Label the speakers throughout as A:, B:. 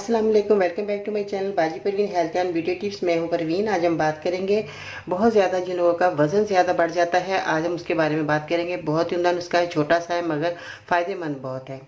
A: अस्सलाम वालेकुम, welcome back to my channel Baji Parveen health and beauty tips. मैं हूं परवीन। आज हम बात करेंगे बहुत ज़्यादा जिन लोगों का वज़न ज़्यादा बढ़ जाता है, आज हम उसके बारे में बात करेंगे। बहुत ही उम्दा नुस्खा है, छोटा सा है मगर फ़ायदेमंद बहुत है।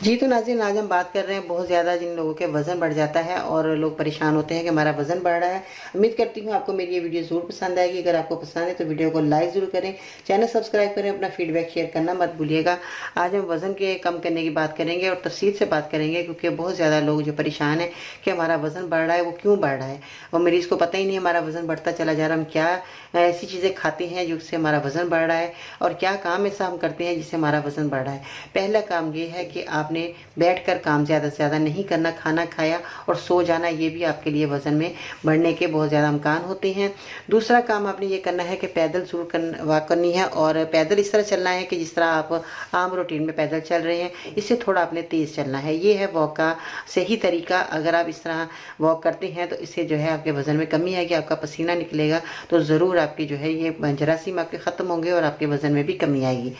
A: जी तो नाज़रीन, आज हम बात कर रहे हैं बहुत ज़्यादा जिन लोगों के वज़न बढ़ जाता है और लोग परेशान होते हैं कि हमारा वज़न बढ़ रहा है। उम्मीद करती हूँ आपको मेरी ये वीडियो ज़रूर पसंद आएगी। अगर आपको पसंद है तो वीडियो को लाइक ज़रूर करें, चैनल सब्सक्राइब करें, अपना फीडबैक शेयर करना मत भूलिएगा। आज हम वज़न के कम करने की बात करेंगे और तफसील से बात करेंगे, क्योंकि बहुत ज़्यादा लोग जो परेशान है कि हमारा वज़न बढ़ रहा है, वो क्यों बढ़ रहा है और मरीज़ को पता ही नहीं हमारा वज़न बढ़ता चला जा रहा है। हम क्या ऐसी चीज़ें खाते हैं जिससे हमारा वज़न बढ़ रहा है और क्या काम ऐसा हम करते हैं जिससे हमारा वज़न बढ़ रहा है। पहला काम ये है कि आपने बैठ काम ज़्यादा से ज़्यादा नहीं करना। खाना खाया और सो जाना, ये भी आपके लिए वज़न में बढ़ने के बहुत ज़्यादा इम्कान होते हैं। दूसरा काम आपने ये करना है कि पैदल ज़रूर वॉक करनी है और पैदल इस तरह चलना है कि जिस तरह आप आम रूटीन में पैदल चल रहे हैं, इससे थोड़ा आपने तेज़ चलना है। ये है वॉक का सही तरीका। अगर आप इस तरह वॉक करते हैं तो इससे जो है आपके वज़न में कमी आएगी, आपका पसीना निकलेगा, तो ज़रूर आपकी जो है ये जरासीम आपके ख़त्म होंगे और आपके वज़न में भी कमी आएगी।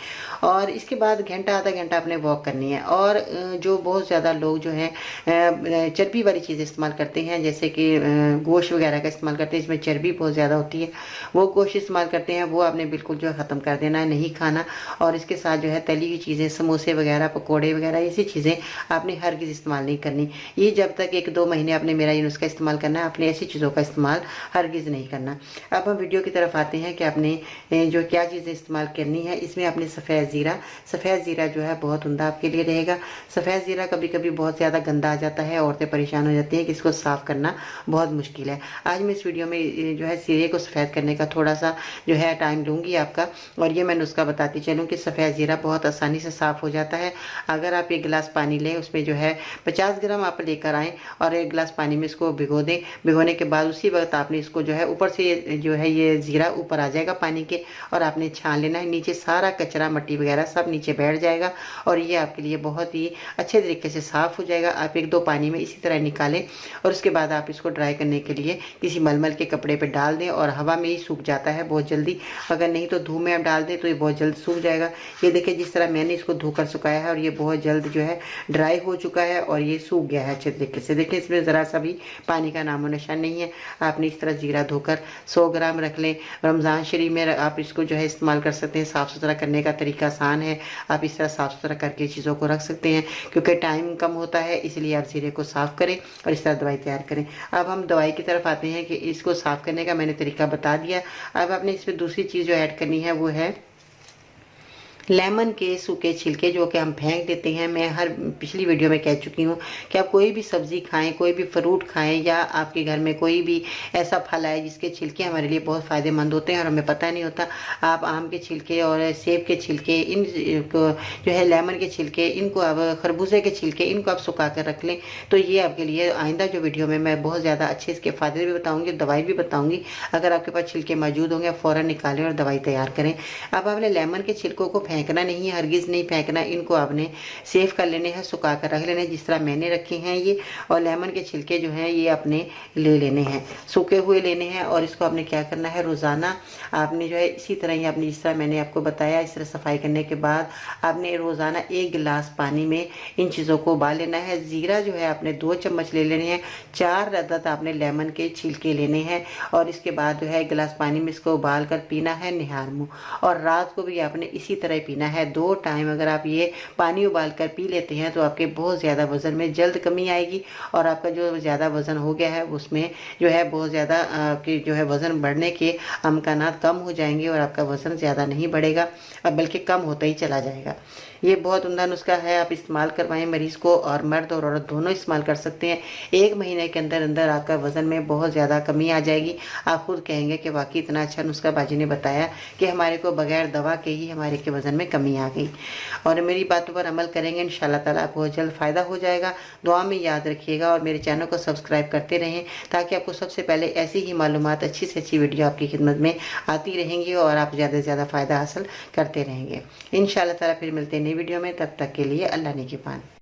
A: और इसके बाद घंटा आधा घंटा आपने वॉक करनी है। और जो बहुत ज़्यादा लोग जो हैं चर्बी वाली चीज़ें इस्तेमाल करते हैं, जैसे कि गोश्त वगैरह का इस्तेमाल करते हैं, इसमें चर्बी बहुत ज़्यादा होती है, वो गोश्त इस्तेमाल करते हैं, वो आपने बिल्कुल जो है ख़त्म कर देना है, नहीं खाना। और इसके साथ जो है तली हुई चीज़ें, समोसे वगैरह, पकोड़े वगैरह, ऐसी चीज़ें आपने हरगिज़ इस्तेमाल नहीं करनी। ये जब तक 1-2 महीने आपने मेरा ये नुस्खा इस्तेमाल करना है, आपने ऐसी चीज़ों का इस्तेमाल हरगिज़ नहीं करना। अब हम वीडियो की तरफ आते हैं कि आपने जो क्या चीज़ें इस्तेमाल करनी है। इसमें आपने सफ़ेद ज़ीरा जो है बहुत उम्दा आपके लिए रहेगा। सफ़ेद ज़ीरा कभी कभी बहुत ज़्यादा गंदा आ जाता है, औरतें परेशान हो जाती हैं कि इसको साफ़ करना बहुत मुश्किल है। आज मैं इस वीडियो में जो है ज़ीरे को सफ़ेद करने का थोड़ा सा जो है टाइम लूँगी आपका, और ये मैं नुस्खा बताती चलूँ कि सफ़ेद ज़ीरा बहुत आसानी से साफ़ हो जाता है। अगर आप 1 गिलास पानी लें, उसमें जो है 50 ग्राम आप लेकर आएँ और 1 गिलास पानी में इसको भिगो दें। भिगोने के बाद उसी वक्त आपने इसको जो है ऊपर से जो है ये ज़ीरा ऊपर आ जाएगा पानी के, और आपने छान लेना है। नीचे सारा कचरा, मट्टी वगैरह सब नीचे बैठ जाएगा और ये आपके लिए बहुत ही अच्छे तरीके से साफ़ हो जाएगा। आप 1-2 पानी में इसी तरह निकालें और उसके बाद आप इसको ड्राई करने के लिए किसी मलमल के कपड़े पे डाल दें, और हवा में ही सूख जाता है बहुत जल्दी। अगर नहीं तो धूप में आप डाल दें तो ये बहुत जल्द सूख जाएगा। ये देखिए जिस तरह मैंने इसको धोकर सुखाया है और ये बहुत जल्द जो है ड्राई हो चुका है और ये सूख गया है अच्छे तरीके से। देखिए इसमें ज़रा सा भी पानी का नामो निशान नहीं है। आपने इस तरह ज़ीरा धोकर 100 ग्राम रख लें। रमज़ान शरीफ में आप इसको जो है इस्तेमाल कर सकते हैं। साफ़ सुथरा करने का तरीका आसान है, आप इस तरह साफ़ सुथरा करके चीज़ों को रख सकते हैं। क्योंकि टाइम कम होता है, इसलिए आप ज़ीरे को साफ़ करें और इस तरह दवाई तैयार करें। अब हम दवाई की तरफ आते हैं कि इसको साफ़ करने का मैंने तरीका बता दिया। अब आपने इसमें दूसरी चीज़ जो ऐड करनी है वो है लेमन के सूखे छिलके, जो कि हम फेंक देते हैं। मैं हर पिछली वीडियो में कह चुकी हूँ कि आप कोई भी सब्ज़ी खाएं, कोई भी फ्रूट खाएं, या आपके घर में कोई भी ऐसा फल आए जिसके छिलके हमारे लिए बहुत फ़ायदेमंद होते हैं और हमें पता नहीं होता। आप आम के छिलके और सेब के छिलके, इन जो है लेमन के छिलके, इनको आप, खरबूजे के छिलके, इनको आप सुखा कर रख लें। तो ये आपके लिए आइंदा जो वीडियो में मैं बहुत ज़्यादा अच्छे इसके फ़ायदे भी बताऊँगी, दवाई भी बताऊँगी। अगर आपके पास छिलके मौजूद होंगे, फ़ौरन निकालें और दवाई तैयार करें। अब आपने लेमन के छिलकों को फेंकना नहीं है, हरगिज़ नहीं फेंकना। इनको आपने सेव कर लेने हैं, सुखा कर रख लेने हैं जिस तरह मैंने रखे हैं ये। और लेमन के छिलके जो हैं ये आपने ले लेने हैं, सूखे हुए लेने हैं। और इसको आपने क्या करना है, रोज़ाना आपने जो है इसी तरह ही आपने जिस तरह मैंने आपको बताया, इस तरह सफाई करने के बाद आपने रोज़ाना 1 गिलास पानी में इन चीज़ों को उबाल लेना है। ज़ीरा जो है आपने 2 चम्मच ले लेने हैं। 4 अदद आपने लेमन के छिलके लेने हैं और इसके बाद जो है 1 गिलास पानी में इसको उबाल कर पीना है निहार मुँह। और रात को भी आपने इसी तरह पीना है 2 टाइम। अगर आप ये पानी उबाल कर पी लेते हैं तो आपके बहुत ज़्यादा वज़न में जल्द कमी आएगी और आपका जो ज़्यादा वज़न हो गया है उसमें जो है बहुत ज़्यादा आपकी जो है वज़न बढ़ने के अमकानात कम हो जाएंगे और आपका वज़न ज़्यादा नहीं बढ़ेगा, अब बल्कि कम होता ही चला जाएगा। ये बहुत उम्दा नुस्खा है, आप इस्तेमाल करवाएं मरीज़ को, और मर्द और औरत दोनों इस्तेमाल कर सकते हैं। 1 महीने के अंदर अंदर आपका वज़न में बहुत ज़्यादा कमी आ जाएगी। आप खुद कहेंगे कि वाकई इतना अच्छा नुस्खा बाजी ने बताया कि हमारे को बगैर दवा के ही हमारे के वज़न में कमी आ गई। और मेरी बातों पर अमल करेंगे, इंशाल्लाह ताला बहुत जल्द फ़ायदा हो जाएगा। दुआ में याद रखिएगा और मेरे चैनल को सब्सक्राइब करते रहें ताकि आपको सबसे पहले ऐसी ही मालूमात, अच्छी से अच्छी वीडियो आपकी खिदमत में आती रहेंगी और आप ज़्यादा से ज़्यादा फ़ायदा हासिल करते रहेंगे। इंशाल्लाह ताला फिर मिलते हैं नई वीडियो में, तब तक के लिए अल्लाह निगहबान।